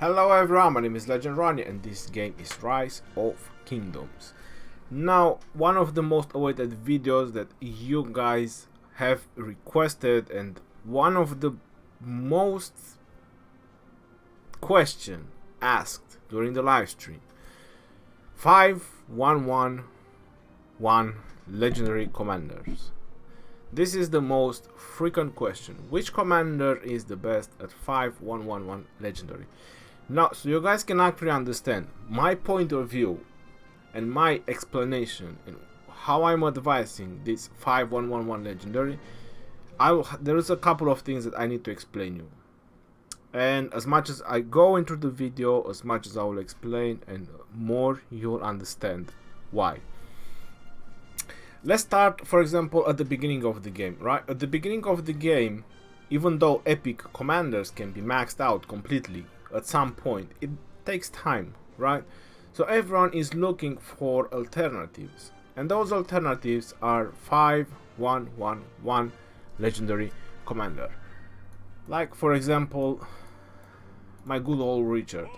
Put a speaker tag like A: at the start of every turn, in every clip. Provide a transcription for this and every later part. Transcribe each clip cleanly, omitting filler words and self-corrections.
A: Hello everyone, my name is Legend Ronnie and this game is Rise of Kingdoms. Now, one of the most awaited videos that you guys have requested and one of the most question asked during the live stream. 5111 legendary commanders. This is the most frequent question. Which commander is the best at 5111 legendary? Now, so you guys can actually understand my point of view and my explanation and how I'm advising this 5111 legendary. There is a couple of things that I need to explain you. And as much as I go into the video, as much as I will explain and more, you'll understand why. Let's start, for example, at the beginning of the game, right? At the beginning of the game, even though epic commanders can be maxed out completely, at some point it takes time, right? So everyone is looking for alternatives, and those alternatives are 5111 legendary commander. Like, for example, my good old Richard.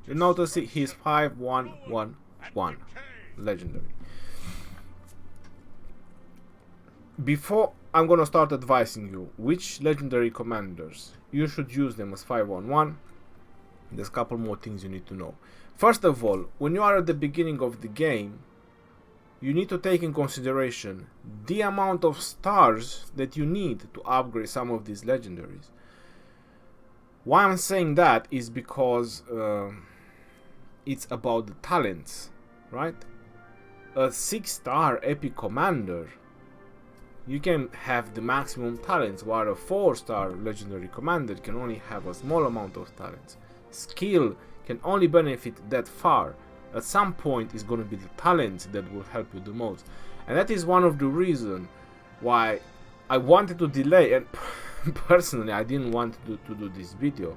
A: You notice he's 5111 legendary. Before I'm gonna start advising you which legendary commanders you should use them as 511, there's a couple more things you need to know. First of all, when you are at the beginning of the game, you need to take in consideration the amount of stars that you need to upgrade some of these legendaries. Why I'm saying that is because it's about the talents, right? A 6-star epic commander, you can have the maximum talents, while a 4-star legendary commander can only have a small amount of talents. Skill can only benefit that far. At some point it's going to be the talents that will help you the most, and that is one of the reasons why I wanted to delay, and personally I didn't want to do this video,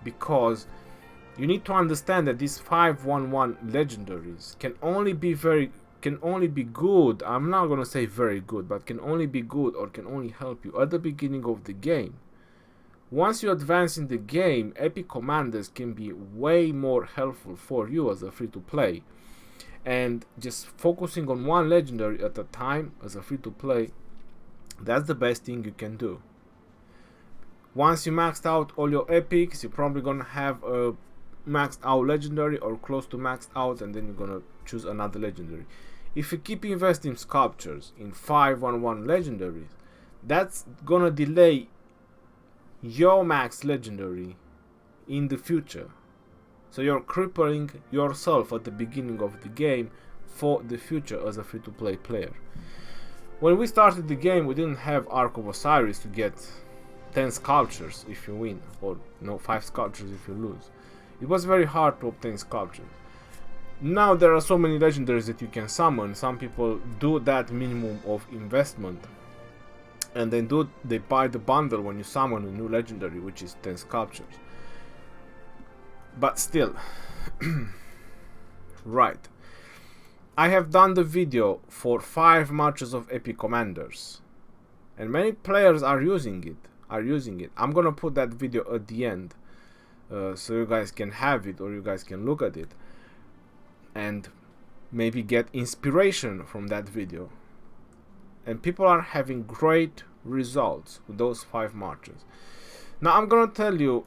A: because you need to understand that these 511 legendaries can only be good. I'm not gonna say very good, but can only be good or can only help you at the beginning of the game. Once you advance in the game, epic commanders can be way more helpful for you as a free-to-play, and just focusing on one legendary at a time as a free-to-play, that's the best thing you can do. Once you maxed out all your epics, you're probably gonna have a maxed out legendary or close to maxed out, and then you're gonna choose another legendary. If you keep investing sculptures in 511 legendaries, that's gonna delay your max legendary in the future, so you're crippling yourself at the beginning of the game for the future as a free-to-play player. When we started the game, we didn't have Ark of Osiris to get 10 sculptures if you win, or 5 sculptures if you lose. It was very hard to obtain sculptures. Now there are so many legendaries that you can summon. Some people do that minimum of investment, and then they buy the bundle when you summon a new legendary, which is 10 sculptures. But still, right, I have done the video for 5 matches of epic commanders, and many players are using it. I'm gonna put that video at the end, so you guys can have it, or you guys can look at it and maybe get inspiration from that video. And people are having great results with those 5 marches. Now I'm gonna tell you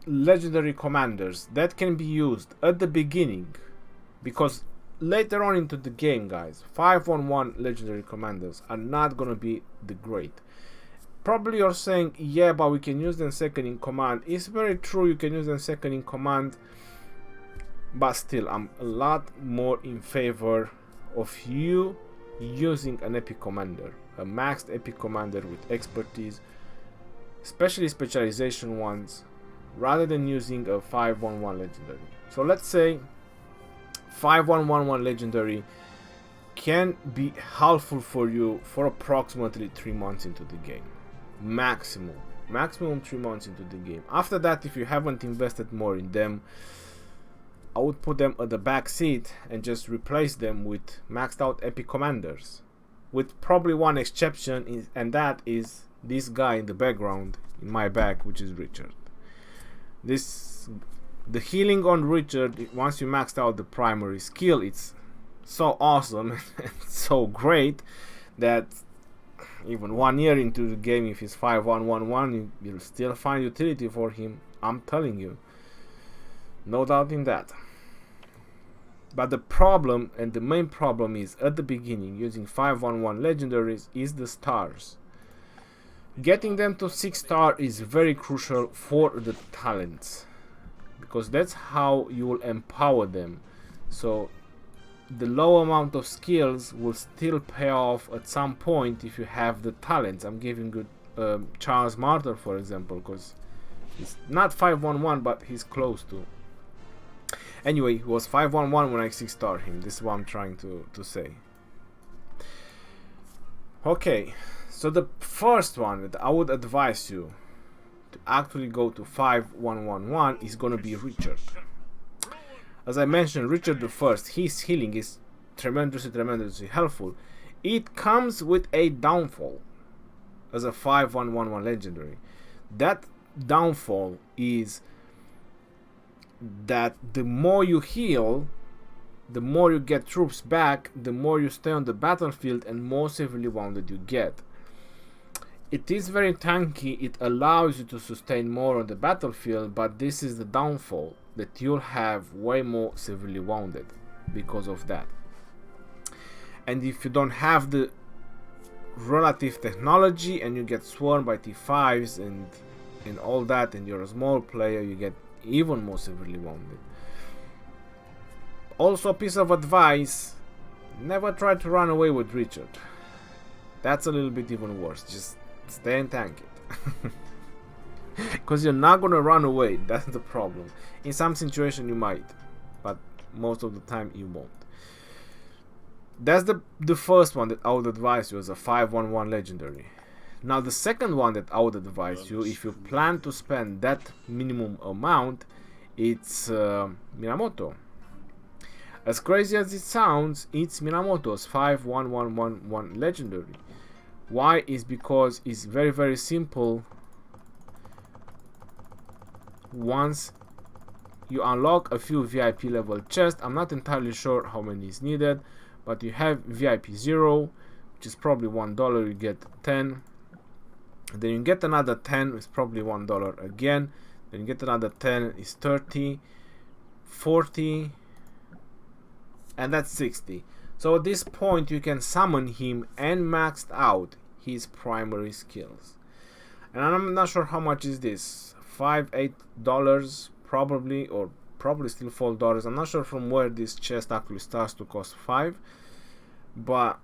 A: legendary commanders that can be used at the beginning, because later on into the game, guys, 511 legendary commanders are not gonna be the great. Probably you're saying, yeah, but we can use them second in command. It's very true, you can use them second in command, but still I'm a lot more in favor of you using an epic commander, a maxed epic commander with expertise, especially specialization ones, rather than using a 511 legendary. So let's say 5111 legendary can be helpful for you for approximately 3 months into the game, maximum 3 months into the game. After that, if you haven't invested more in them, I would put them at the back seat and just replace them with maxed out epic commanders, with probably one exception, and that is this guy in the background in my back, which is Richard. This The healing on Richard, once you maxed out the primary skill, it's so awesome and so great that even 1 year into the game, if he's 5-1-1-1, you'll still find utility for him. I'm telling you. No doubt in that. But the problem, and the main problem, is at the beginning using 5-1-1 legendaries is the stars. Getting them to 6 star is very crucial for the talents, because that's how you will empower them. So the low amount of skills will still pay off at some point if you have the talents. I'm giving you Charles Martyr, for example, because he's not 5-1-1, but he's close to. Anyway, he was 5-1-1 when I 6-star him. This is what I'm trying to say. Okay, so the first one that I would advise you to actually go to 5-1-1-1 is gonna be Richard. As I mentioned, Richard the First, his healing is tremendously helpful. It comes with a downfall as a 5-1-1-1 legendary. That downfall is that the more you heal, the more you get troops back, the more you stay on the battlefield, and more severely wounded you get. It is very tanky, it allows you to sustain more on the battlefield, but this is the downfall, that you'll have way more severely wounded because of that. And if you don't have the relative technology and you get swarmed by T5s and all that, and you're a small player, you get even more severely wounded. Also, a piece of advice, never try to run away with Richard. That's a little bit even worse. Just stay and tank it. Because you're not gonna run away, that's the problem. In some situation you might, but most of the time you won't. That's the first one that I would advise you as a 5-1-1 legendary. Now the second one that I would advise you, if you plan to spend that minimum amount, it's Minamoto. As crazy as it sounds, it's Minamoto's 5-1-1-1-1 legendary. Why? Is because it's very simple. Once you unlock a few VIP level chests, I'm not entirely sure how many is needed, but you have VIP 0, which is probably $1, you get 10. Then you get another 10, it's probably $1 again. Then you get another 10, is 30, 40, and that's 60. So at this point you can summon him and maxed out his primary skills. And I'm not sure how much is this, $5-8 probably, or probably still $4. I'm not sure from where this chest actually starts to cost 5, but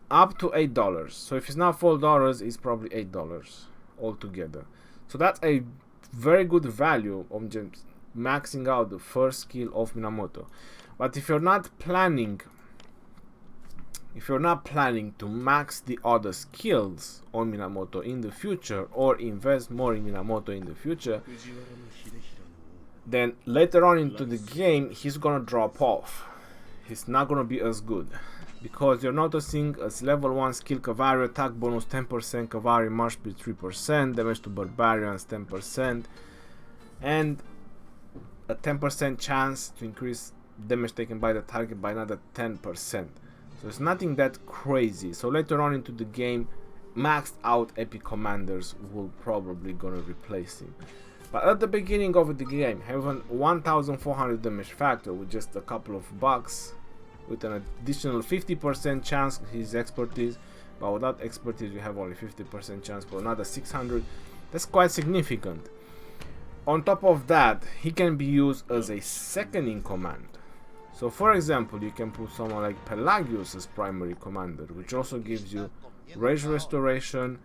A: up to $8. So if it's not $4, it's probably $8 altogether. So that's a very good value of just maxing out the first skill of Minamoto. But if you're not planning to max the other skills on Minamoto in the future, or invest more in Minamoto in the future, then later on into the game he's gonna drop off. He's not gonna be as good, because you're noticing as level 1 skill Cavalry attack bonus 10%, Cavalry march speed 3%, damage to barbarians 10%, and a 10% chance to increase damage taken by the target by another 10%. So it's nothing that crazy. So later on into the game, maxed out epic commanders will probably gonna replace him. But at the beginning of the game, having 1400 damage factor with just a couple of bucks, with an additional 50% chance his expertise, but without expertise you have only 50% chance for another 600. That's quite significant. On top of that, he can be used as a second in command. So for example, you can put someone like Pelagius as primary commander, which also gives you rage restoration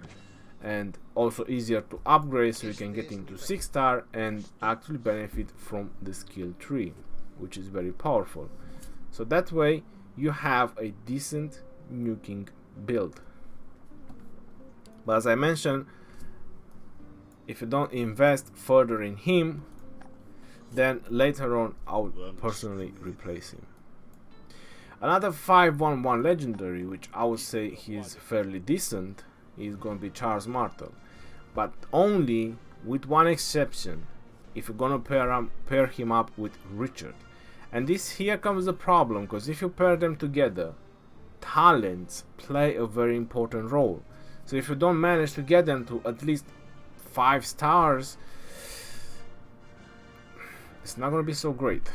A: and also easier to upgrade, so you can get into 6-star and actually benefit from the skill tree, which is very powerful. So that way you have a decent nuking build. But as I mentioned, if you don't invest further in him, then later on I would personally replace him. Another 5-1-1 legendary, which I would say he is fairly decent, is going to be Charles Martel, but only with one exception. if you're gonna pair him up with Richard. And this here comes the problem, because if you pair them together, talents play a very important role. So if you don't manage to get them to at least 5 stars, it's not gonna be so great.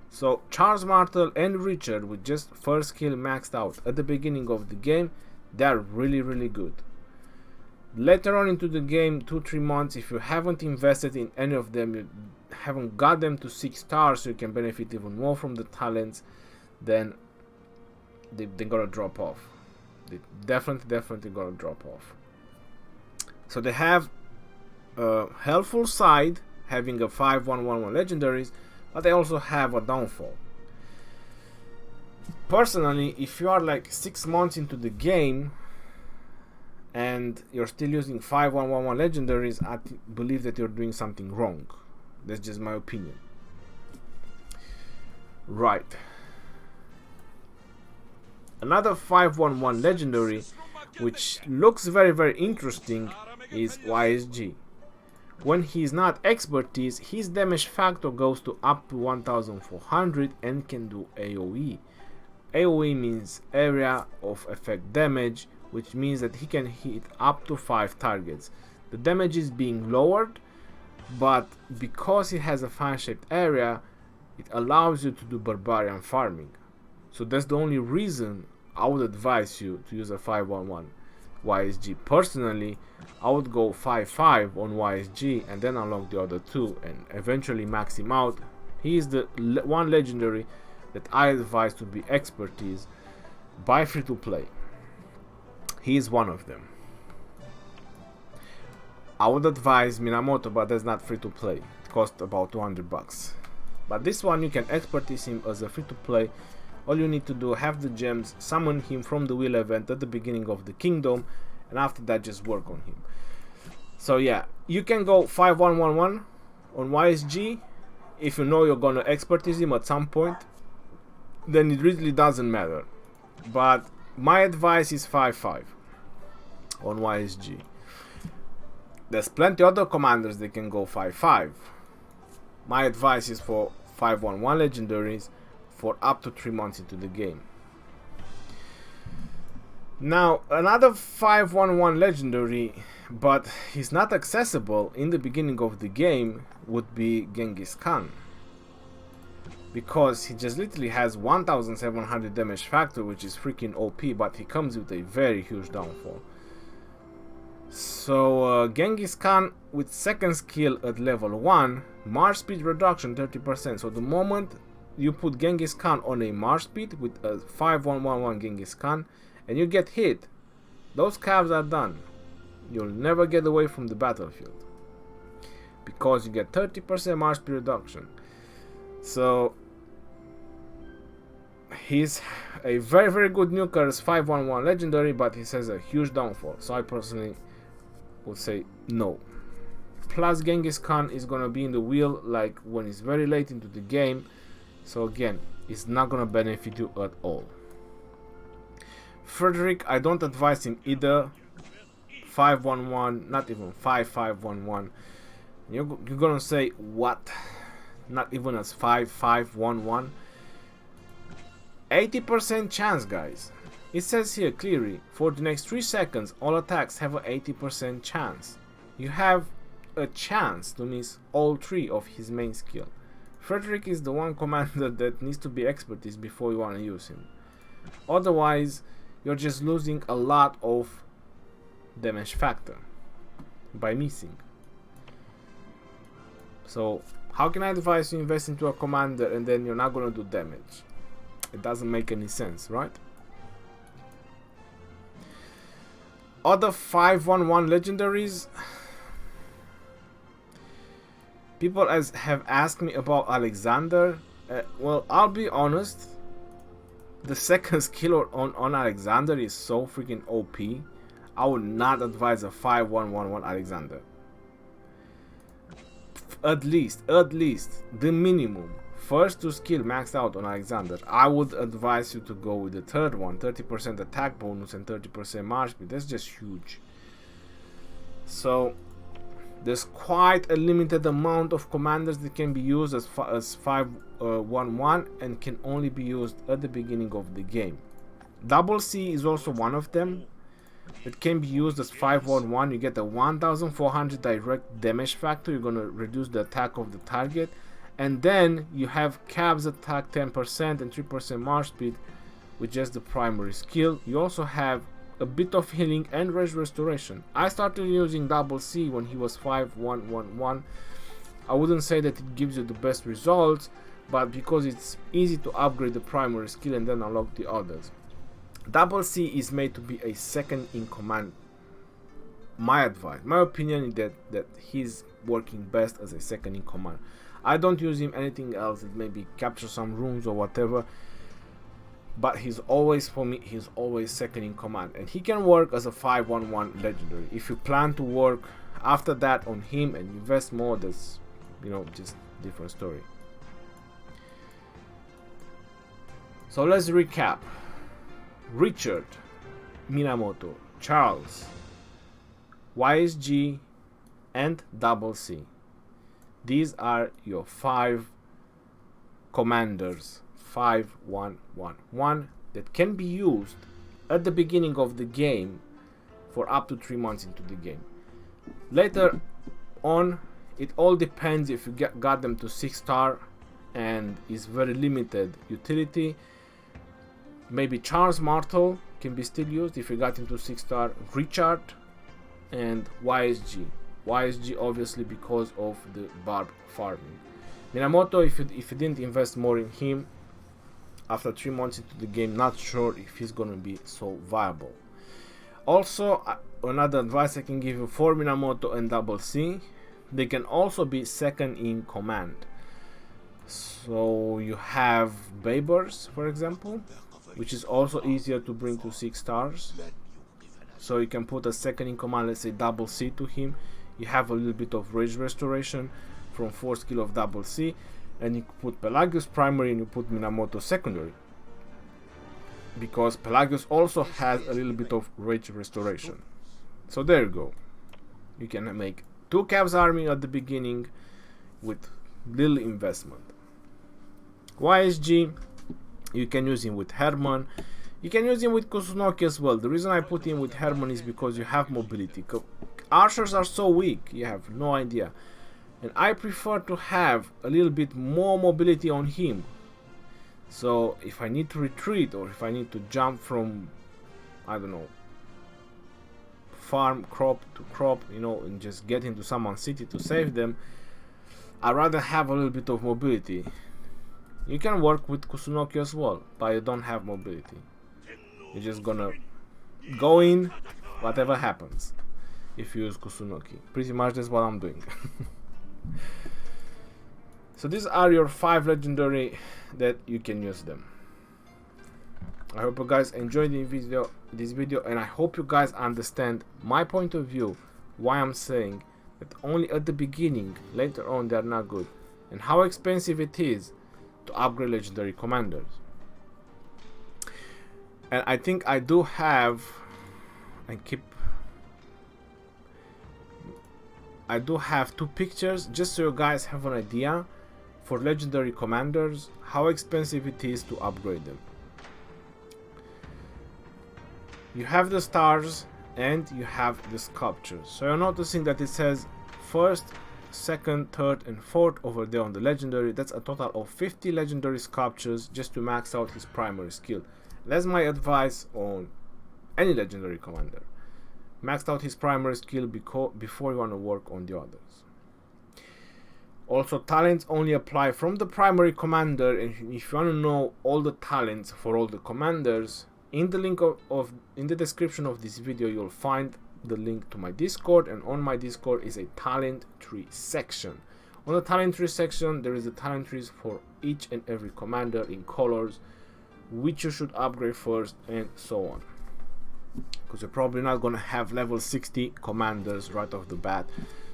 A: So Charles Martel and Richard with just first skill maxed out at the beginning of the game, they're really good. Later on into the game, 2-3 months, if you haven't invested in any of them, you haven't got them to 6 stars so you can benefit even more from the talents, then they're gonna drop off. They definitely gonna drop off. So they have a helpful side, having a 5-1-1-1 legendaries, but they also have a downfall. Personally, if you are like 6 months into the game and you're still using 5-1-1-1 legendaries, I believe that you're doing something wrong. That's just my opinion. Right. Another 5-1-1 legendary which looks very interesting is YSG. When he's not expertise, his damage factor goes to up to 1400 and can do AoE. AoE means area of effect damage, which means that he can hit up to 5 targets. The damage is being lowered, but because he has a fan-shaped area, it allows you to do barbarian farming. So that's the only reason I would advise you to use a 5-1-1 YSG. Personally, I would go 5-5 on YSG and then unlock the other 2 and eventually max him out. He is the one legendary that I advise to be expertise by free to play. He is one of them. I would advise Minamoto, but that's not free to play. It costs about 200 bucks. But this one you can expertise him as a free to play. All you need to do, have the gems, summon him from the wheel event at the beginning of the kingdom, and after that just work on him. So yeah, you can go 5-1-1-1 on YSG if you know you're gonna expertise him at some point. Then it really doesn't matter. But my advice is 5-5 on YSG. There's plenty other commanders that can go 5-5. My advice is for 5-1-1 legendaries for up to 3 months into the game. Now another 5-1-1 legendary, but he's not accessible in the beginning of the game, would be Genghis Khan, because he just literally has 1700 damage factor, which is freaking OP, but he comes with a very huge downfall. So Genghis Khan with second skill at level 1, march speed reduction 30%. So the moment you put Genghis Khan on a march speed with a 5-1-1-1 Genghis Khan and you get hit, those calves are done. You'll never get away from the battlefield because you get 30% march speed reduction. So he's a very good nuker as 5-1-1 legendary, but he has a huge downfall. So I personally would say no. Plus Genghis Khan is gonna be in the wheel like when it's very late into the game, so again it's not gonna benefit you at all. Frederick, I don't advise him either. 5-1-1, not even 5-5-1-1. You're gonna say what? Not even as 5-5-1-1. 80% chance, guys. It says here clearly, for the next 3 seconds, all attacks have an 80% chance. You have a chance to miss all 3 of his main skill. Frederick is the one commander that needs to be expertise before you want to use him. Otherwise, you're just losing a lot of damage factor by missing. So, how can I advise you invest into a commander and then you're not going to do damage? It doesn't make any sense, right? Other 5-1-1 legendaries. People have asked me about Alexander. Well, I'll be honest. The second skill on Alexander is so freaking OP. I would not advise a 5-1-1-1 Alexander. At least the minimum. First 2 skill maxed out on Alexander. I would advise you to go with the third one, 30% attack bonus and 30% march speed. That's just huge. So There's quite a limited amount of commanders that can be used as 511 and can only be used at the beginning of the game. Double C is also one of them. It can be used as 511. You get a 1400 direct damage factor. You're gonna reduce the attack of the target, and then you have Cav's attack 10% and 3% march speed with just the primary skill. You also have a bit of healing and rage restoration. I started using double C when he was 5111. I wouldn't say that it gives you the best results, but because it's easy to upgrade the primary skill and then unlock the others. Double C is made to be a second in command. My advice, my opinion is that he's working best as a second in command. I don't use him anything else that maybe capture some rooms or whatever, but he's always, for me, he's always second in command, and he can work as a 511 legendary. If you plan to work after that on him and invest more, that's, you know, just different story. So let's recap. Richard, Minamoto, Charles, YSG, and Double C. These are your 5 commanders, 5111, that can be used at the beginning of the game for up to 3 months into the game. Later on, it all depends if you got them to 6-star and is very limited utility. Maybe Charles Martel can be still used if you got into 6-star, Richard, and YSG. YSG obviously because of the barb farming. Minamoto, if you didn't invest more in him, after 3 months into the game, not sure if he's gonna be so viable. Also, another advice I can give you for Minamoto and Double C, they can also be second in command. So you have Babers, for example, which is also easier to bring to 6 stars. So you can put a second in command, let's say Double C to him. You have a little bit of rage restoration from 4 skill of Double C, and you put Pelagius primary and you put Minamoto secondary, because Pelagius also has a little bit of rage restoration. So there you go. You can make 2 Cavs army at the beginning with little investment. YSG, you can use him with Herman. You can use him with Kusunoki as well. The reason I put him with Herman is because you have mobility. Archers are so weak, you have no idea. And I prefer to have a little bit more mobility on him. So if I need to retreat, or if I need to jump from, I don't know, farm crop to crop, you know, and just get into someone's city to save them, I'd rather have a little bit of mobility. You can work with Kusunoki as well, but you don't have mobility. You're just gonna go in, whatever happens, if you use Kusunoki. Pretty much that's what I'm doing. So these are your 5 legendary that you can use them. I hope you guys enjoyed this video, and I hope you guys understand my point of view, why I'm saying that only at the beginning, later on they're not good, and how expensive it is to upgrade legendary commanders. And I think I do have, I do have 2 pictures just so you guys have an idea for legendary commanders how expensive it is to upgrade them. You have the stars and you have the sculptures. So you're noticing that it says 1st, 2nd, 3rd, and 4th over there on the legendary. That's a total of 50 legendary sculptures just to max out his primary skill. That's my advice on any legendary commander. Maxed out his primary skill before you want to work on the others. Also, talents only apply from the primary commander, and if you want to know all the talents for all the commanders, in the link in the description of this video you'll find the link to my Discord, and on my Discord is a talent tree section. On the talent tree section there is the talent trees for each and every commander in colors, which you should upgrade first, and so on. Because you're probably not gonna have level 60 commanders right off the bat,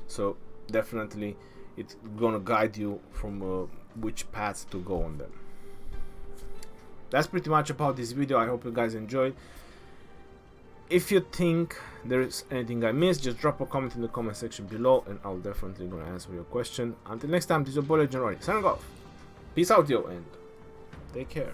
A: so definitely it's gonna guide you from which paths to go on them. That's pretty much about this video. I hope you guys enjoyed. If you think there is anything I missed, just drop a comment in the comment section below and I'll definitely gonna answer your question. Until next time, this is your boy Legend Rory, signing off. Peace out, yo, and take care.